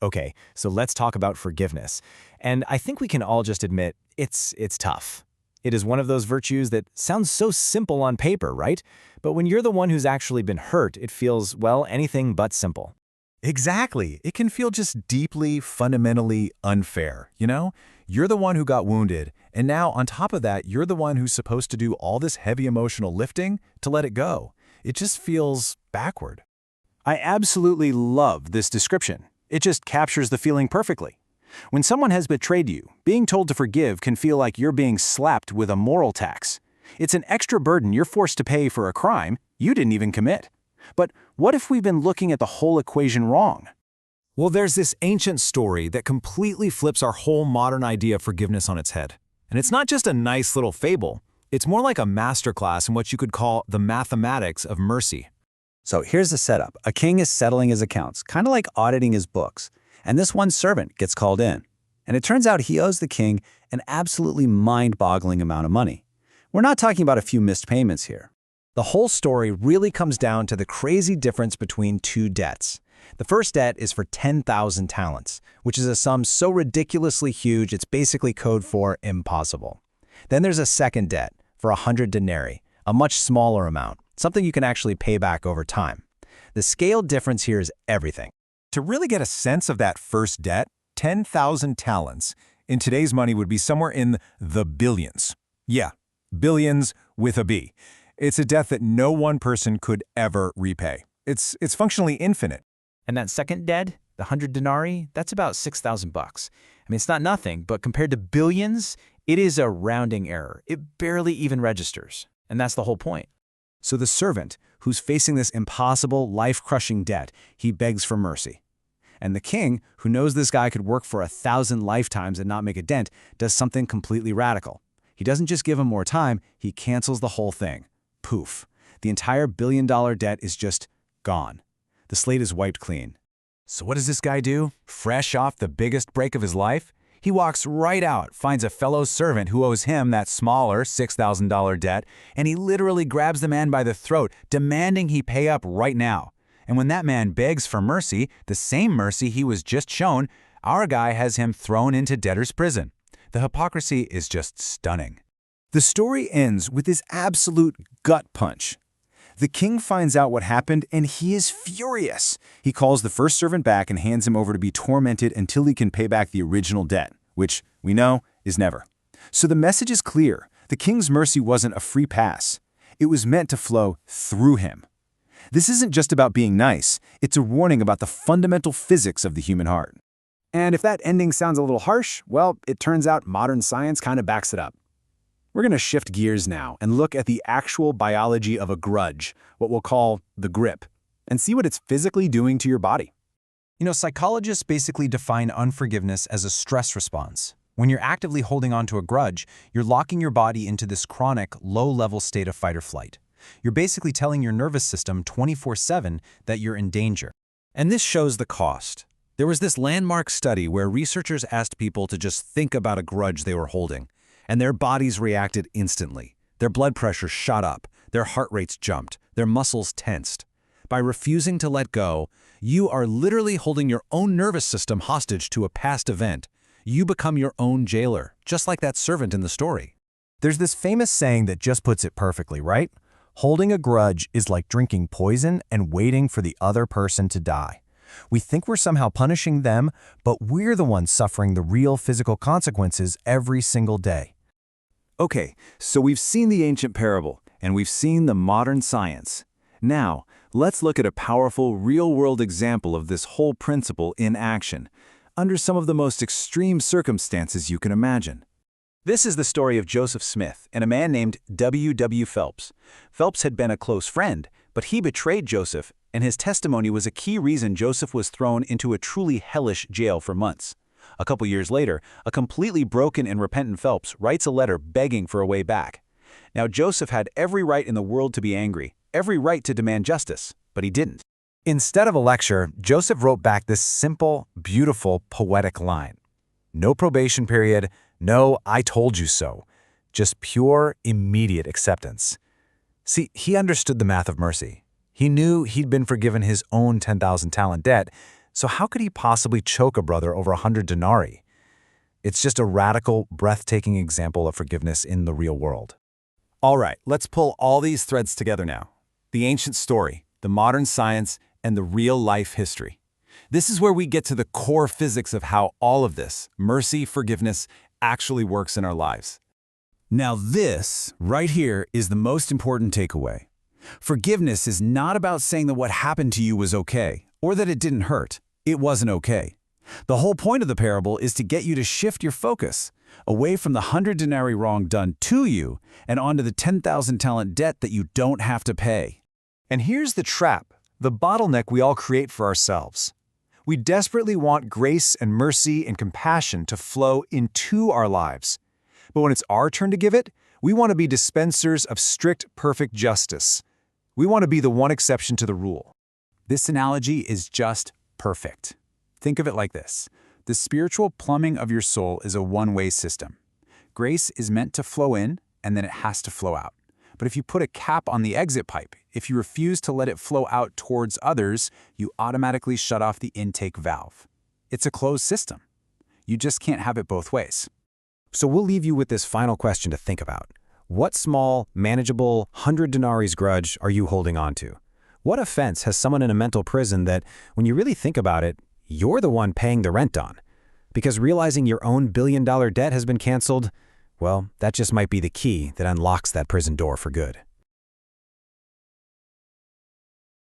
Okay, so let's talk about forgiveness. And I think we can all just admit it's tough. It is one of those virtues that sounds so simple on paper, right? But when you're the one who's actually been hurt, it feels, well, anything but simple. Exactly. It can feel just deeply, fundamentally unfair, you know? You're the one who got wounded, and now on top of that, you're the one who's supposed to do all this heavy emotional lifting to let it go. It just feels backward. I absolutely love this description. It just captures the feeling perfectly. When someone has betrayed you, being told to forgive can feel like you're being slapped with a moral tax. It's an extra burden you're forced to pay for a crime you didn't even commit. But what if we've been looking at the whole equation wrong? Well, there's this ancient story that completely flips our whole modern idea of forgiveness on its head. And it's not just a nice little fable. It's more like a masterclass in what you could call the mathematics of mercy. So here's the setup. A king is settling his accounts, kind of like auditing his books. And this one servant gets called in. And it turns out he owes the king an absolutely mind-boggling amount of money. We're not talking about a few missed payments here. The whole story really comes down to the crazy difference between two debts. The first debt is for 10,000 talents, which is a sum so ridiculously huge it's basically code for impossible. Then there's a second debt for 100 denarii, a much smaller amount, something you can actually pay back over time. The scale difference here is everything. To really get a sense of that first debt, 10,000 talents in today's money would be somewhere in the billions. Yeah, billions with a B. It's a debt that no one person could ever repay. It's functionally infinite. And that second debt, the 100 denarii, that's about $6,000. I mean, it's not nothing, but compared to billions, it is a rounding error. It barely even registers. And that's the whole point. So the servant, who's facing this impossible, life-crushing debt, he begs for mercy. And the king, who knows this guy could work for 1,000 lifetimes and not make a dent, does something completely radical. He doesn't just give him more time, he cancels the whole thing. Poof. The entire billion-dollar debt is just gone. The slate is wiped clean. So what does this guy do? Fresh off the biggest break of his life? He walks right out, finds a fellow servant who owes him that smaller $6,000 debt, and he literally grabs the man by the throat, demanding he pay up right now. And when that man begs for mercy, the same mercy he was just shown, our guy has him thrown into debtor's prison. The hypocrisy is just stunning. The story ends with this absolute gut punch. The king finds out what happened, and he is furious. He calls the first servant back and hands him over to be tormented until he can pay back the original debt, which we know is never. So the message is clear. The king's mercy wasn't a free pass. It was meant to flow through him. This isn't just about being nice. It's a warning about the fundamental physics of the human heart. And if that ending sounds a little harsh, well, it turns out modern science kind of backs it up. We're going to shift gears now and look at the actual biology of a grudge, what we'll call the grip, and see what it's physically doing to your body. You know, psychologists basically define unforgiveness as a stress response. When you're actively holding on to a grudge, you're locking your body into this chronic, low-level state of fight or flight. You're basically telling your nervous system 24/7 that you're in danger. And this shows the cost. There was this landmark study where researchers asked people to just think about a grudge they were holding, and their bodies reacted instantly. Their blood pressure shot up, their heart rates jumped, their muscles tensed. By refusing to let go, you are literally holding your own nervous system hostage to a past event. You become your own jailer, just like that servant in the story. There's this famous saying that just puts it perfectly, right? Holding a grudge is like drinking poison and waiting for the other person to die. We think we're somehow punishing them, but we're the ones suffering the real physical consequences every single day. Okay, so we've seen the ancient parable, and we've seen the modern science. Now, let's look at a powerful, real-world example of this whole principle in action, under some of the most extreme circumstances you can imagine. This is the story of Joseph Smith and a man named W. Phelps. Phelps had been a close friend, but he betrayed Joseph, and his testimony was a key reason Joseph was thrown into a truly hellish jail for months. A couple years later, a completely broken and repentant Phelps writes a letter begging for a way back. Now, Joseph had every right in the world to be angry, every right to demand justice, but he didn't. Instead of a lecture, Joseph wrote back this simple, beautiful, poetic line. No probation period, no "I told you so," just pure, immediate acceptance. See, he understood the math of mercy. He knew he'd been forgiven his own 10,000 talent debt, So how could he possibly choke a brother over 100 denarii? It's just a radical, breathtaking example of forgiveness in the real world. All right, let's pull all these threads together now. The ancient story, the modern science, and the real-life history. This is where we get to the core physics of how all of this, mercy, forgiveness, actually works in our lives. Now this, right here, is the most important takeaway. Forgiveness is not about saying that what happened to you was okay, or that it didn't hurt. It wasn't okay. The whole point of the parable is to get you to shift your focus away from the 100 denarii wrong done to you and onto the 10,000 talent debt that you don't have to pay. And here's the trap, the bottleneck we all create for ourselves. We desperately want grace and mercy and compassion to flow into our lives. But when it's our turn to give it, we want to be dispensers of strict, perfect justice. We want to be the one exception to the rule. This analogy is just perfect. Think of it like this. The spiritual plumbing of your soul is a one-way system. Grace is meant to flow in, and then it has to flow out. But if you put a cap on the exit pipe, if you refuse to let it flow out towards others, you automatically shut off the intake valve. It's a closed system. You just can't have it both ways. So we'll leave you with this final question to think about. What small, manageable 100 denarii grudge are you holding on to? What offense has someone in a mental prison that, when you really think about it, you're the one paying the rent on? Because realizing your own billion-dollar debt has been canceled, well, that just might be the key that unlocks that prison door for good.